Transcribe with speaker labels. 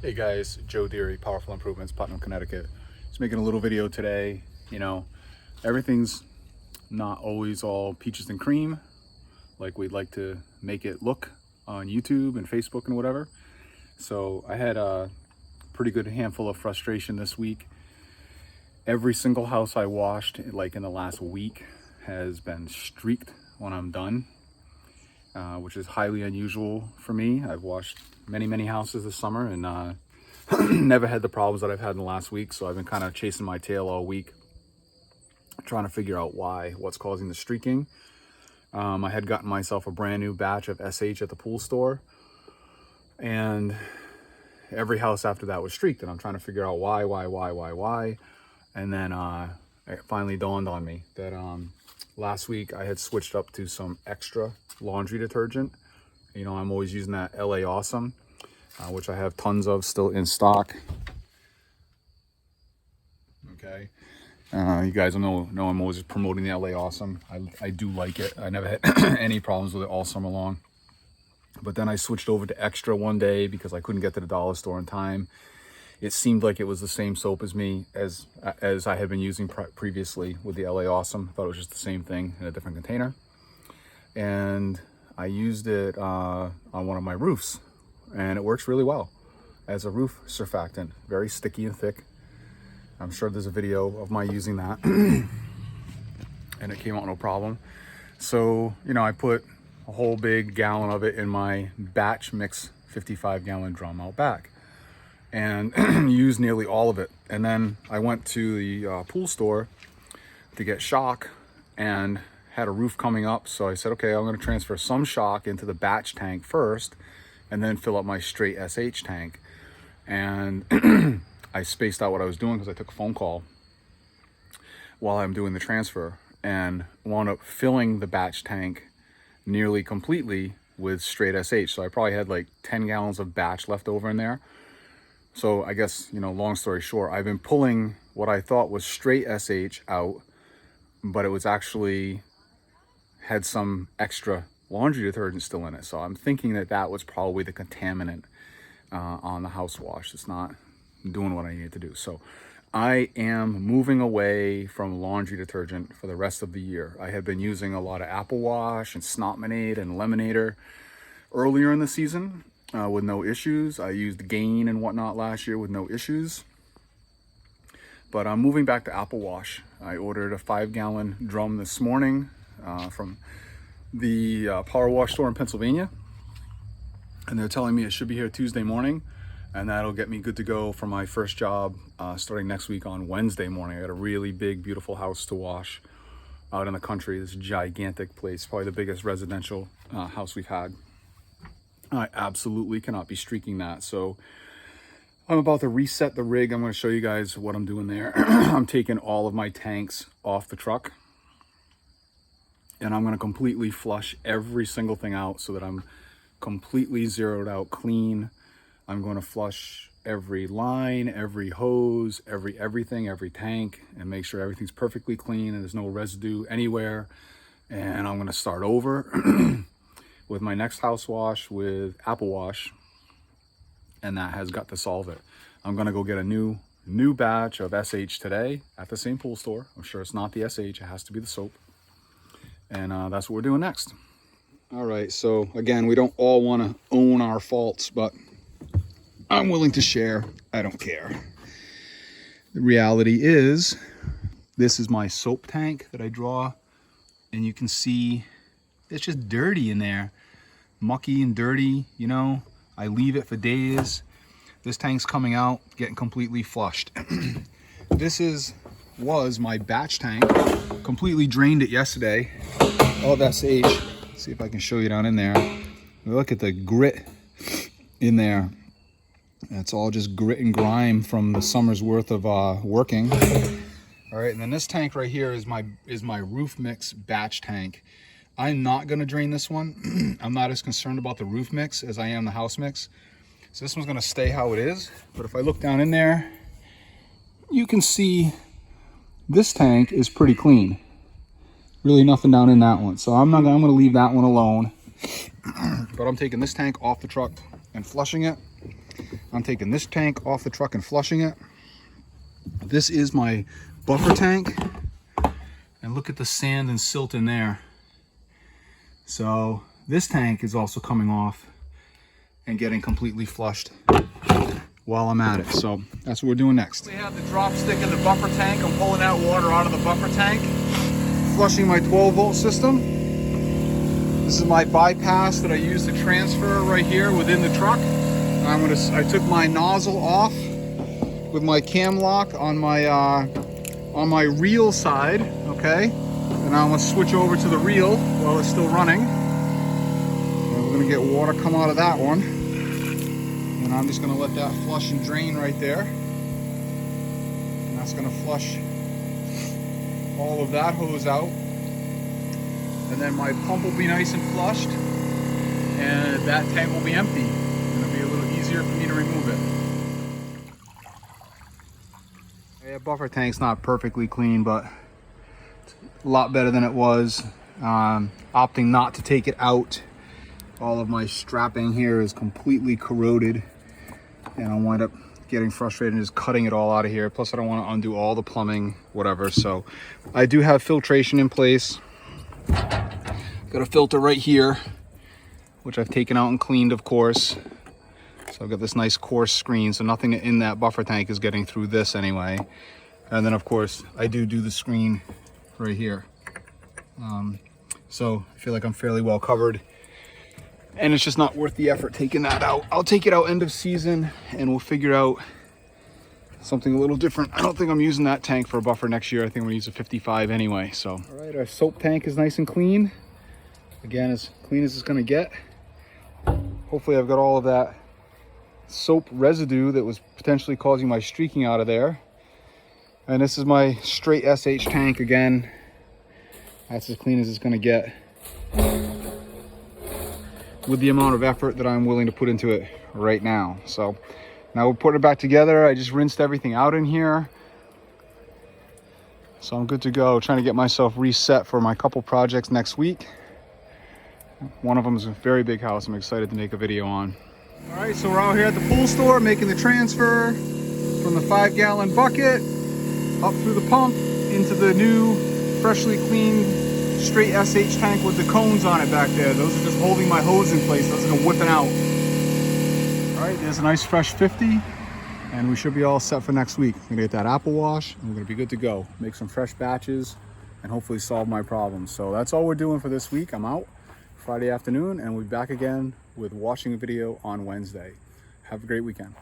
Speaker 1: Hey guys, Joe Deary, Powerful Improvements, Putnam, Connecticut. Just making a little video today. You know, everything's not always all peaches and cream like we'd like to make it look on YouTube and Facebook and whatever. So I had a pretty good handful of frustration this week. Every single house I washed, like in the last week, has been streaked when I'm done, which is highly unusual for me. I've washed many houses this summer and never had the problems that I've had in the last week. So I've been kind of chasing my tail all week, trying to figure out what's causing the streaking. I had gotten myself a brand new batch of SH at the pool store, and every house after that was streaked, and I'm trying to figure out why. And then it finally dawned on me that last week I had switched up to some extra laundry detergent. You know, I'm always using that LA Awesome, which I have tons of still in stock. Okay. You guys know I'm always promoting the LA Awesome. I do like it. I never had any problems with it all summer long. But then I switched over to Extra one day because I couldn't get to the dollar store in time. It seemed like it was the same soap as I had been using previously with the LA Awesome. I thought it was just the same thing in a different container. And I used it on one of my roofs, and it works really well as a roof surfactant. Very sticky and thick. I'm sure there's a video of my using that and it came out no problem. So, you know, I put a whole big gallon of it in my batch mix 55-gallon drum out back and used nearly all of it. And then I went to the pool store to get shock and had a roof coming up. So I said, okay, I'm going to transfer some shock into the batch tank first and then fill up my straight SH tank. And I spaced out what I was doing because I took a phone call while I'm doing the transfer and wound up filling the batch tank nearly completely with straight SH. So I probably had like 10 gallons of batch left over in there. So I guess, you know, long story short, I've been pulling what I thought was straight SH out, but it was actually had some extra laundry detergent still in it. So I'm thinking that was probably the contaminant on the house wash. It's not doing what I need to do. So I am moving away from laundry detergent for the rest of the year. I have been using a lot of Apple Wash and Snotminade and Lemonator earlier in the season with no issues. I used Gain and whatnot last year with no issues. But I'm moving back to Apple Wash. I ordered a 5-gallon drum this morning from the Power Wash store in Pennsylvania. And they're telling me it should be here Tuesday morning. And that'll get me good to go for my first job starting next week on Wednesday morning. I got a really big, beautiful house to wash out in the country. This gigantic place, probably the biggest residential house we've had. I absolutely cannot be streaking that. So I'm about to reset the rig. I'm going to show you guys what I'm doing there. I'm taking all of my tanks off the truck, and I'm going to completely flush every single thing out so that I'm completely zeroed out clean. I'm going to flush every line, every hose, everything, every tank, and make sure everything's perfectly clean and there's no residue anywhere. And I'm going to start over with my next house wash with Apple Wash, and that has got to solve it. I'm going to go get a new batch of SH today at the same pool store. I'm sure it's not the SH, it has to be the soap. And that's what we're doing next. All right, so again, we don't all want to own our faults, but I'm willing to share. I don't care. The reality is, this is my soap tank that I draw, and you can see it's just dirty in there. Mucky and dirty, you know. I leave it for days. This tank's coming out, getting completely flushed. This was my batch tank. Completely drained it yesterday of SH. Let's see if I can show you down in there. Look at the grit in there. It's all just grit and grime from the summer's worth of working. All right, and then this tank right here is my roof mix batch tank. I'm not gonna drain this one. I'm not as concerned about the roof mix as I am the house mix. So this one's gonna stay how it is. But if I look down in there, you can see this tank is pretty clean. Really nothing down in that one. So I'm gonna leave that one alone. But I'm taking this tank off the truck and flushing it. I'm taking this tank off the truck and flushing it. This is my buffer tank. And look at the sand and silt in there. So this tank is also coming off and getting completely flushed while I'm at it. So that's what we're doing next. We have the drop stick in the buffer tank. I'm pulling out water out of the buffer tank, flushing my 12-volt system. This is my bypass that I use to transfer right here within the truck. I took my nozzle off with my cam lock on my reel side, okay? And now I'm gonna switch over to the reel while it's still running. And we're gonna get water come out of that one. And I'm just gonna let that flush and drain right there. And that's gonna flush all of that hose out. And then my pump will be nice and flushed. And that tank will be empty. And it'll be a little easier for me to remove it. Yeah, buffer tank's not perfectly clean, but it's a lot better than it was. Opting not to take it out. All of my strapping here is completely corroded, and I wind up getting frustrated and just cutting it all out of here. Plus I don't want to undo all the plumbing, whatever. So I do have filtration in place. Got a filter right here, which I've taken out and cleaned, of course. So I've got this nice coarse screen, so nothing in that buffer tank is getting through this anyway. And then of course I do the screen right here. So I feel like I'm fairly well covered, and it's just not worth the effort taking that out. I'll take it out end of season and we'll figure out something a little different. I don't think I'm using that tank for a buffer next year. I think I'm gonna use a 55 anyway. So all right, our soap tank is nice and clean. Again, as clean as it's gonna get. Hopefully I've got all of that soap residue that was potentially causing my streaking out of there. And this is my straight SH tank again. That's as clean as it's gonna get with the amount of effort that I'm willing to put into it right now. So now we're putting it back together. I just rinsed everything out in here. So I'm good to go, trying to get myself reset for my couple projects next week. One of them is a very big house I'm excited to make a video on. All right, so we're out here at the pool store making the transfer from the 5-gallon bucket up through the pump into the new freshly cleaned straight SH tank with the cones on it back there. Those are just holding my hose in place. Those are gonna whipping out. All right, there's a nice fresh 50, and we should be all set for next week. I'm gonna get that apple wash and we're gonna be good to go. Make some fresh batches and hopefully solve my problems. So that's all we're doing for this week. I'm out Friday afternoon, and we'll be back again with washing a video on Wednesday. Have a great weekend.